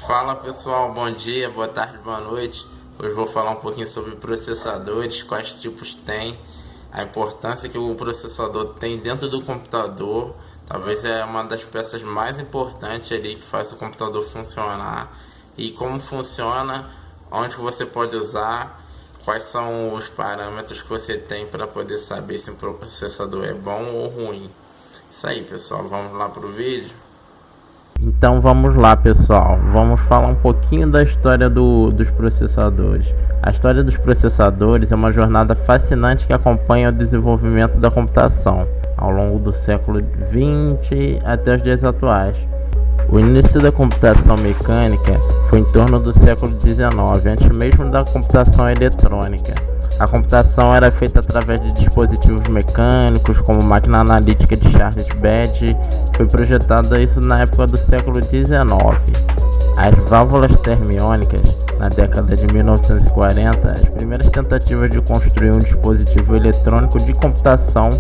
Fala pessoal, bom dia, boa tarde, boa noite. Hoje vou falar um pouquinho sobre processadores, quais tipos tem, a importância que o processador tem dentro do computador. Talvez é uma das peças mais importantes ali que faz o computador funcionar. E como funciona, onde você pode usar, quais são os parâmetros que você tem para poder saber se um processador é bom ou ruim. Isso aí pessoal, vamos lá pro vídeo. Então vamos lá pessoal, vamos falar um pouquinho da história dos processadores. A história dos processadores é uma jornada fascinante que acompanha o desenvolvimento da computação ao longo do século XX até os dias atuais. O início da computação mecânica foi em torno do século XIX, antes mesmo da computação eletrônica. A computação era feita através de dispositivos mecânicos, como a máquina analítica de Charles Babbage. Foi projetada isso na época do século XIX. As válvulas termiônicas, na década de 1940, as primeiras tentativas de construir um dispositivo eletrônico de computação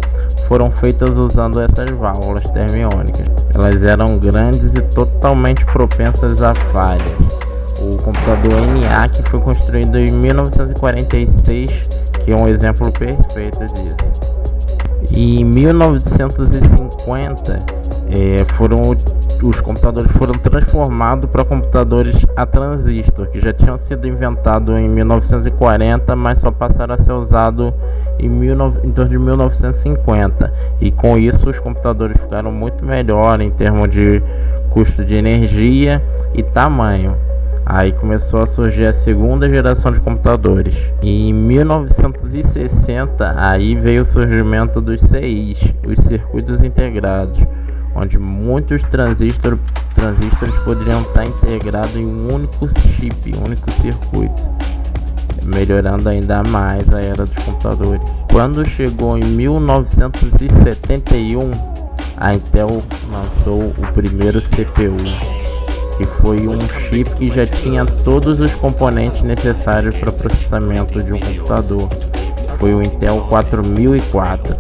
foram feitas usando essas válvulas termiônicas. Elas eram grandes e totalmente propensas a falhas. O computador ENIAC foi construído em 1946, que é um exemplo perfeito disso. E em 1950, os computadores foram transformados para computadores a transistor, que já tinham sido inventados em 1940, mas só passaram a ser usados em torno de 1950. E com isso os computadores ficaram muito melhor em termos de custo de energia e tamanho. Aí começou a surgir a segunda geração de computadores. E em 1960 aí veio o surgimento dos CIs, os circuitos integrados, onde muitos transistores poderiam estar integrados em um único chip, um único circuito, melhorando ainda mais a era dos computadores. Quando chegou em 1971, a Intel lançou o primeiro CPU, que foi um chip que já tinha todos os componentes necessários para processamento de um computador. Foi o Intel 4004,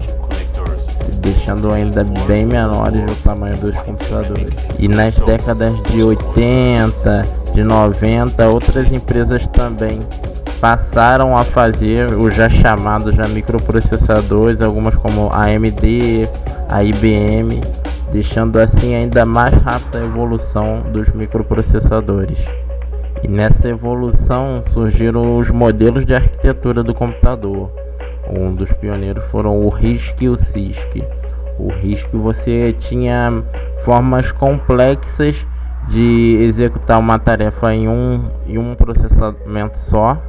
deixando ainda bem menores o tamanho dos computadores. E nas décadas de 80, de 90, outras empresas também passaram a fazer os já chamados microprocessadores, algumas como a AMD, a IBM, deixando assim ainda mais rápida a evolução dos microprocessadores. E nessa evolução surgiram os modelos de arquitetura do computador. Um dos pioneiros foram o RISC e o CISC. O RISC você tinha formas complexas de executar uma tarefa em um processamento só,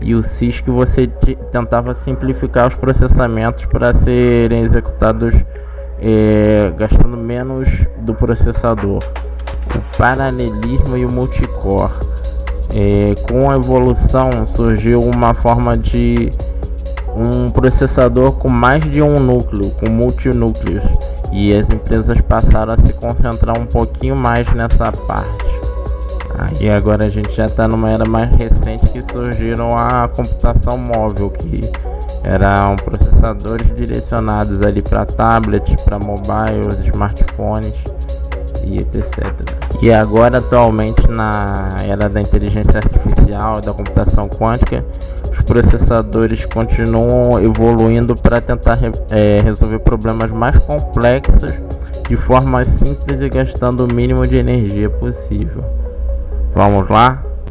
e o CISC você tentava simplificar os processamentos para serem executados gastando menos do processador. O paralelismo e o multicore. Com a evolução surgiu uma forma de um processador com mais de um núcleo, com multinúcleos, e as empresas passaram a se concentrar um pouquinho mais nessa parte. E agora a gente já está numa era mais recente, que surgiram a computação móvel, que eram processadores direcionados ali para tablets, para mobiles, smartphones e etc. E agora atualmente, na era da inteligência artificial, da computação quântica, os processadores continuam evoluindo para tentar resolver problemas mais complexos de forma simples e gastando o mínimo de energia possível. Vamos lá?